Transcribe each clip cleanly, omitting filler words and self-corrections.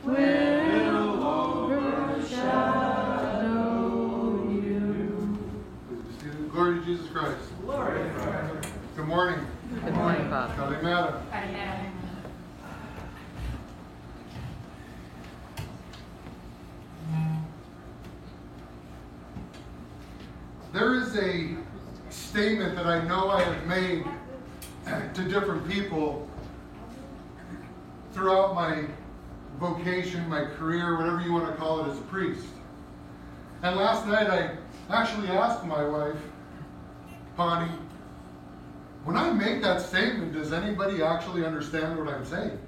will overshadow you. Glory to Jesus Christ. Glory to Christ. Good morning. Good morning, Bob. Kalimera. There is a statement that I know I have made to different people throughout my vocation, my career, whatever you want to call it, as a priest. And last night I actually asked my wife, Connie, when I make that statement, does anybody actually understand what I'm saying?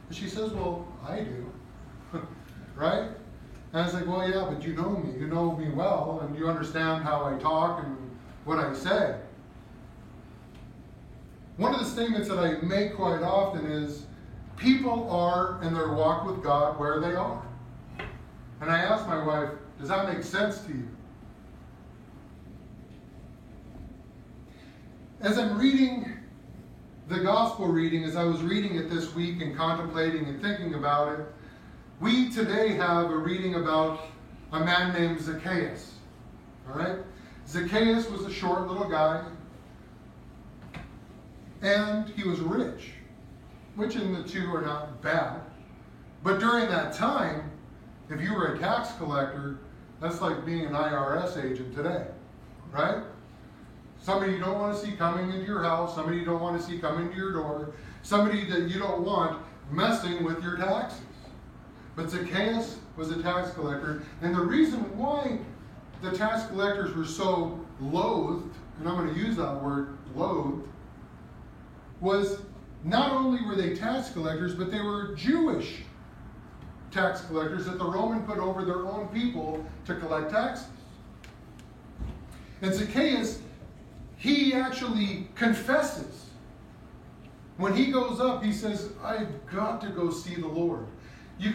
And she says, well, I do. Right? And I was like, well, yeah, but you know me. You know me well, and you understand how I talk and what I say. One of the statements that I make quite often is, people are in their walk with God where they are. And I asked my wife, does that make sense to you? As I'm reading the gospel reading, as I was reading it this week and contemplating and thinking about it, we today have a reading about a man named Zacchaeus. All right? Zacchaeus was a short little guy, and he was rich, which in the two are not bad. But during that time, if you were a tax collector, that's like being an IRS agent today, right? Somebody you don't want to see coming into your house, somebody you don't want to see coming to your door, somebody that you don't want messing with your taxes. But Zacchaeus was a tax collector, and the reason why the tax collectors were so loathed, and I'm going to use that word, loathed, was not only were they tax collectors, but they were Jewish tax collectors that the Roman put over their own people to collect taxes. And Zacchaeus, he actually confesses. When he goes up, he says, I've got to go see the Lord. You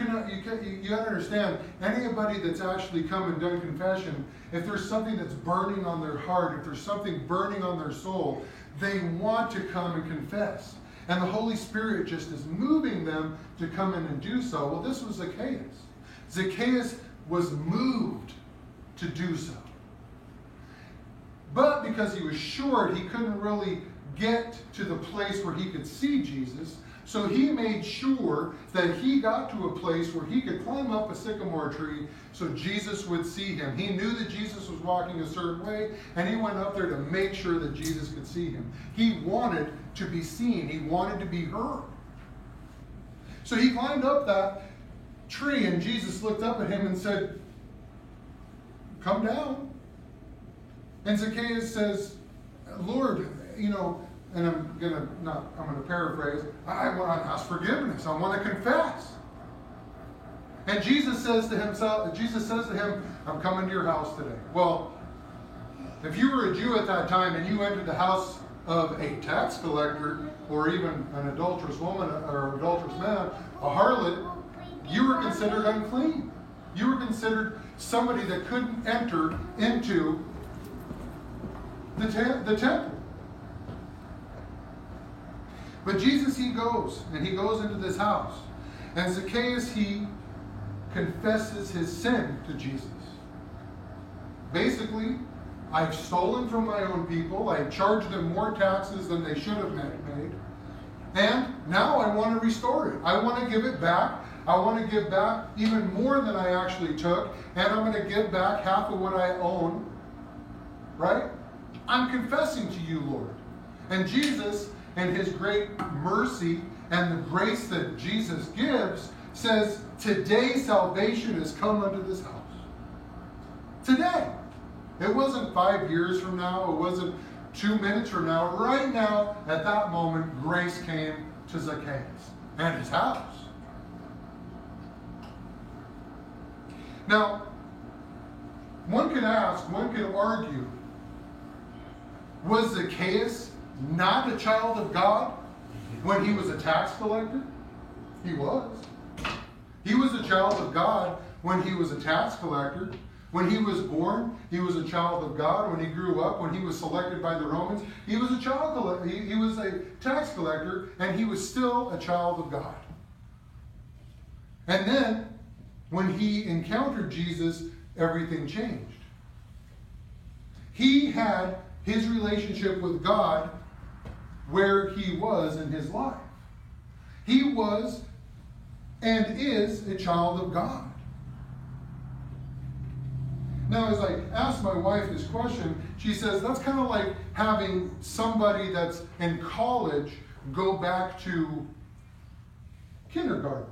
understand, anybody that's actually come and done confession, if there's something that's burning on their heart, if there's something burning on their soul, they want to come and confess. And the Holy Spirit just is moving them to come in and do so. Well, this was Zacchaeus. Zacchaeus was moved to do so. But because he was short, he couldn't really get to the place where he could see Jesus. So he made sure that he got to a place where he could climb up a sycamore tree so Jesus would see him. He knew that Jesus was walking a certain way, and he went up there to make sure that Jesus could see him. He wanted to be seen. He wanted to be heard. So he climbed up that tree, and Jesus looked up at him and said, come down. And Zacchaeus says, Lord, and I'm going to paraphrase, I want to ask forgiveness. I want to confess. And Jesus says to him, I'm coming to your house today. Well, if you were a Jew at that time and you entered the house of a tax collector or even an adulterous woman or adulterous man, a harlot, you were considered unclean. You were considered somebody that couldn't enter into the temple. But Jesus, he goes into this house. And Zacchaeus, he confesses his sin to Jesus. Basically, I've stolen from my own people. I've charged them more taxes than they should have made. And now I want to restore it. I want to give it back. I want to give back even more than I actually took. And I'm going to give back half of what I own. Right? I'm confessing to you, Lord. And Jesus, and his great mercy and the grace that Jesus gives, says, today salvation has come unto this house. Today. It wasn't 5 years from now. It wasn't 2 minutes from now. Right now, at that moment, grace came to Zacchaeus and his house. Now, one could argue, was Zacchaeus not a child of God when he was a tax collector? He was. He was a child of God when he was a tax collector. When he was born, he was a child of God. When he grew up, when he was selected by the Romans, he was a he was a tax collector, and he was still a child of God. And then, when he encountered Jesus, everything changed. He had his relationship with God where he was in his life. He was and is a child of God. Now, as I asked my wife this question, she says that's kind of like having somebody that's in college go back to kindergarten,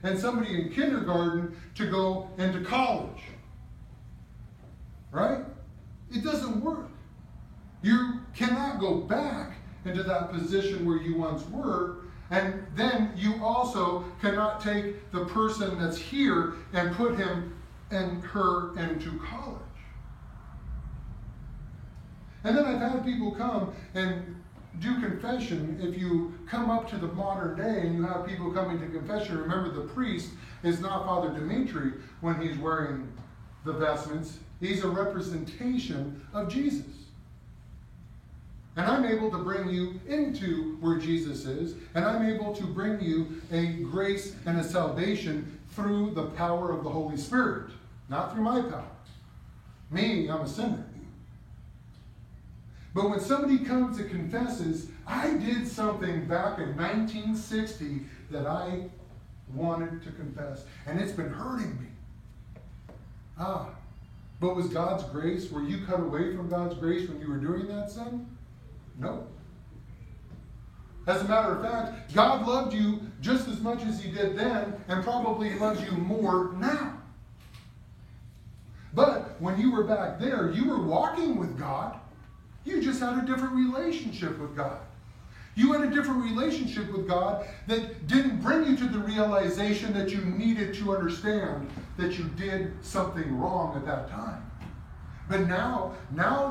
and somebody in kindergarten to go into college. Right? It doesn't work. You cannot go back into that position where you once were, and then you also cannot take the person that's here and put him and her into college. And then I've had people come and do confession. If you come up to the modern day and you have people coming to confession, remember the priest is not Father Dimitri when he's wearing the vestments. He's a representation of Jesus. And I'm able to bring you into where Jesus is, and I'm able to bring you a grace and a salvation through the power of the Holy Spirit, not through my power. Me, I'm a sinner. But when somebody comes and confesses, I did something back in 1960 that I wanted to confess, and it's been hurting me. But was God's grace, were you cut away from God's grace when you were doing that sin? No. As a matter of fact, God loved you just as much as he did then, and probably loves you more now. But when you were back there, you were walking with God. You just had a different relationship with God. You had a different relationship with God that didn't bring you to the realization that you needed to understand that you did something wrong at that time. But now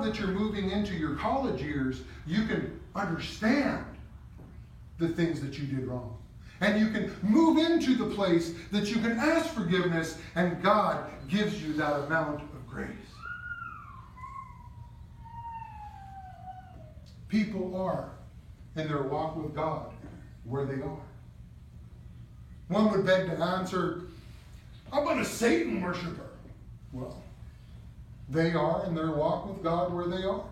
that you're moving into your college years, you can understand the things that you did wrong. And you can move into the place that you can ask forgiveness, and God gives you that amount of grace. People are in their walk with God where they are. One would beg to answer, how about a Satan worshiper? Well, they are in their walk with God where they are.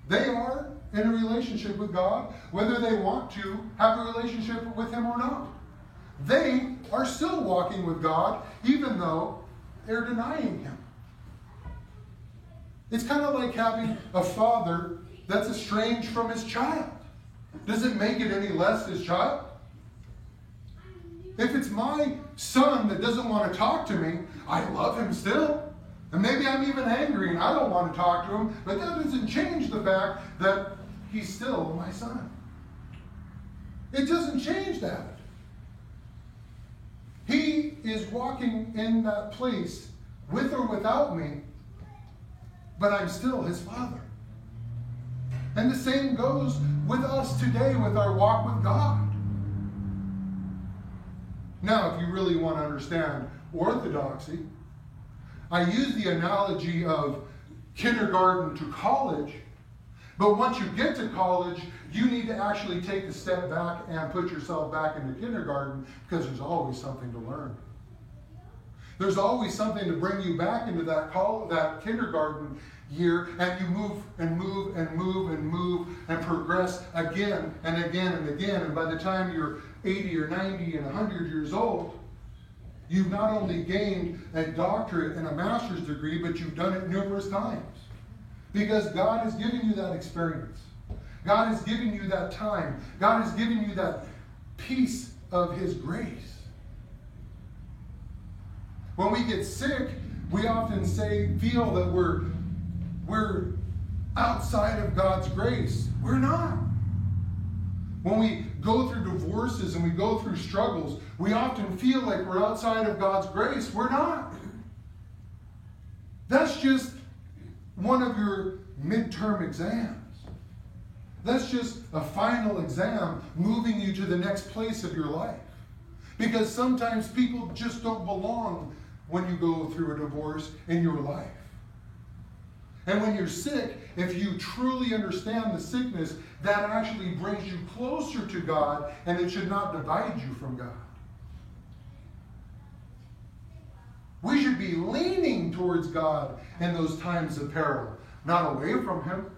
They are in a relationship with God, whether they want to have a relationship with him or not. They are still walking with God, even though they're denying him. It's kind of like having a father that's estranged from his child. Does it make it any less his child? If it's my son that doesn't want to talk to me, I love him still. And maybe I'm even angry and I don't want to talk to him, but that doesn't change the fact that he's still my son. It doesn't change that. He is walking in that place with or without me, but I'm still his father. And the same goes with us today with our walk with God. Now, if you really want to understand orthodoxy, I use the analogy of kindergarten to college, but once you get to college, you need to actually take a step back and put yourself back into kindergarten, because there's always something to learn. There's always something to bring you back into that kindergarten year, and you move and move and move and move and progress again and again and again. And by the time you're 80 or 90 and 100 years old, you've not only gained a doctorate and a master's degree, but you've done it numerous times. Because God has given you that experience. God has given you that time. God has given you that piece of his grace. When we get sick, we often feel that we're outside of God's grace. We're not. When we go through divorces and we go through struggles, we often feel like we're outside of God's grace. We're not. That's just one of your midterm exams. That's just a final exam moving you to the next place of your life. Because sometimes people just don't belong when you go through a divorce in your life. And when you're sick, if you truly understand the sickness, that actually brings you closer to God, and it should not divide you from God. We should be leaning towards God in those times of peril, not away from Him.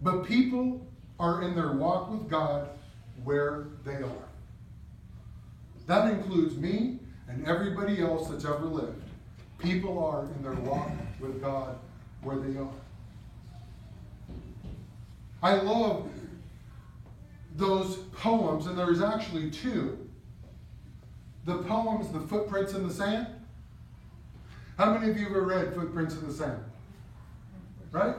But people are in their walk with God where they are. That includes me and everybody else that's ever lived. People are in their walk with God where they are. I love those poems, and there's actually two. The poems, The Footprints in the Sand. How many of you have ever read Footprints in the Sand? Right?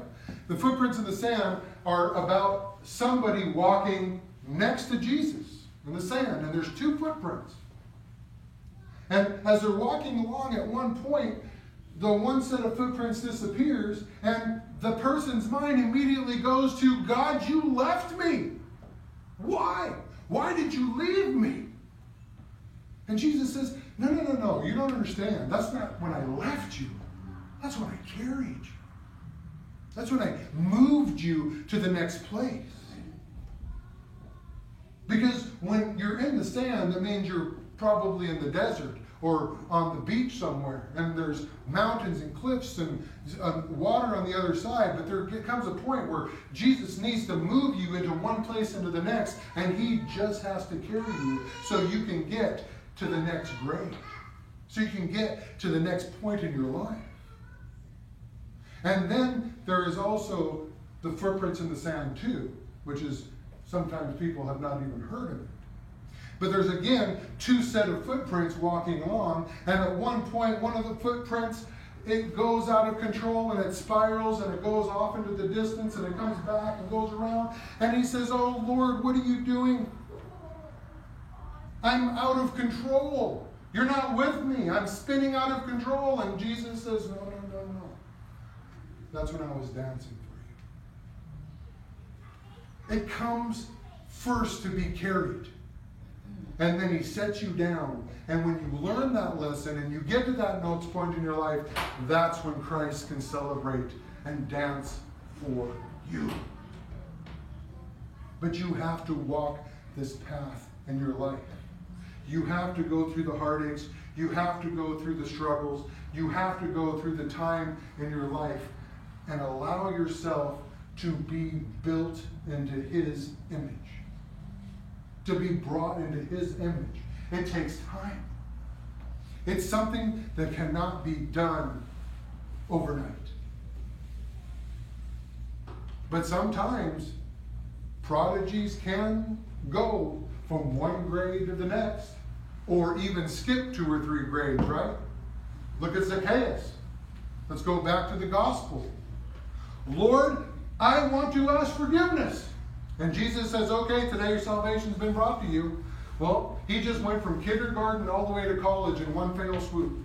The Footprints in the Sand are about somebody walking next to Jesus in the sand, and there's two footprints. And as they're walking along, at one point, the one set of footprints disappears, and the person's mind immediately goes to, God, you left me. Why? Why did you leave me? And Jesus says, no, you don't understand. That's not when I left you. That's when I carried you. That's when I moved you to the next place. Because when you're in the sand, that means you're probably in the desert or on the beach somewhere, and there's mountains and cliffs and water on the other side. But there comes a point where Jesus needs to move you into one place into the next, and He just has to carry you so you can get to the next grade, so you can get to the next point in your life. And then there is also the footprints in the sand too, which is sometimes people have not even heard of it. But there's again two set of footprints walking along, and at one point one of the footprints, it goes out of control and it spirals and it goes off into the distance and it comes back and goes around, and he says, "Oh Lord, what are you doing? I'm out of control. You're not with me. I'm spinning out of control." And Jesus says, no. That's when I was dancing for you. It comes first to be carried. And then He sets you down. And when you learn that lesson and you get to that next point in your life, that's when Christ can celebrate and dance for you. But you have to walk this path in your life. You have to go through the heartaches. You have to go through the struggles. You have to go through the time in your life and allow yourself to be built into His image. To be brought into His image. It takes time. It's something that cannot be done overnight. But sometimes prodigies can go from one grade to the next, or even skip 2 or 3 grades, right? Look at Zacchaeus. Let's go back to the gospel. Lord, I want to ask forgiveness. And Jesus says, okay, today your salvation's been brought to you. Well, he just went from kindergarten all the way to college in one fell swoop.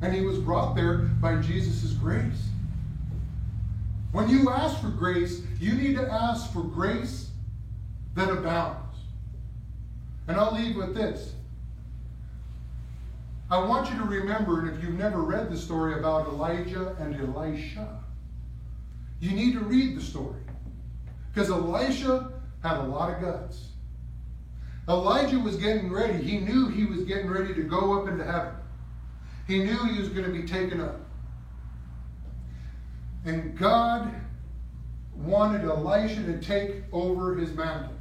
And he was brought there by Jesus' grace. When you ask for grace, you need to ask for grace that abounds. And I'll leave with this. I want you to remember, and if you've never read the story about Elijah and Elisha, you need to read the story. Because Elisha had a lot of guts. Elijah was getting ready. He knew he was getting ready to go up into heaven. He knew he was going to be taken up. And God wanted Elisha to take over his mantle.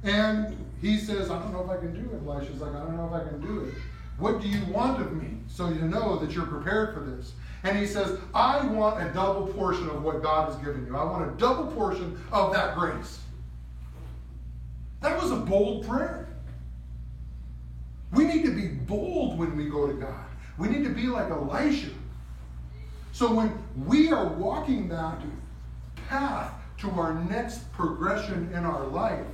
And he says, I don't know if I can do it. Elisha's like, I don't know if I can do it. What do you want of me? So you know that you're prepared for this. And he says, I want a double portion of what God has given you. I want a double portion of that grace. That was a bold prayer. We need to be bold when we go to God. We need to be like Elisha. So when we are walking that path to our next progression in our life,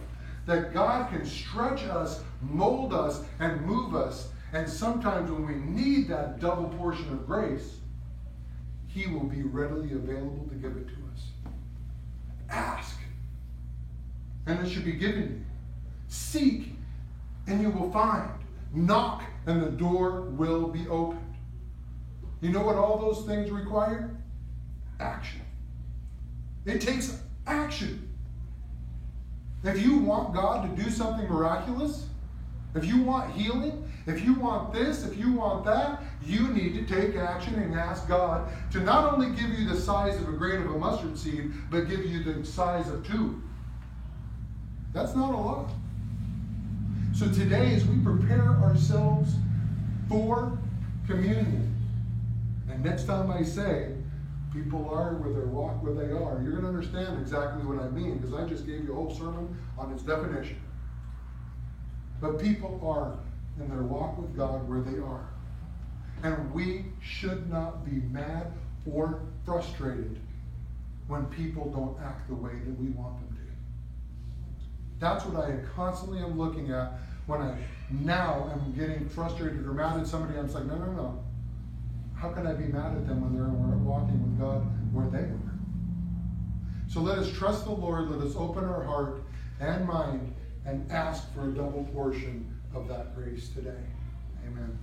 that God can stretch us, mold us, and move us. And sometimes when we need that double portion of grace, He will be readily available to give it to us. Ask, and it should be given you. Seek, and you will find. Knock, and the door will be opened. You know what all those things require? Action. It takes action. If you want God to do something miraculous, If you want healing, if you want this, if you want that, you need to take action and ask God to not only give you the size of a grain of a mustard seed, but give you the size of 2. That's not a lot. So today, as we prepare ourselves for communion, and next time I say, people are where they walk where they are, you're going to understand exactly what I mean, because I just gave you a whole sermon on its definition. But people are in their walk with God where they are. And we should not be mad or frustrated when people don't act the way that we want them to. That's what I constantly am looking at when I now am getting frustrated or mad at somebody. I'm like, no. How can I be mad at them when they're walking with God where they are? So let us trust the Lord. Let us open our heart and mind and ask for a double portion of that grace today. Amen.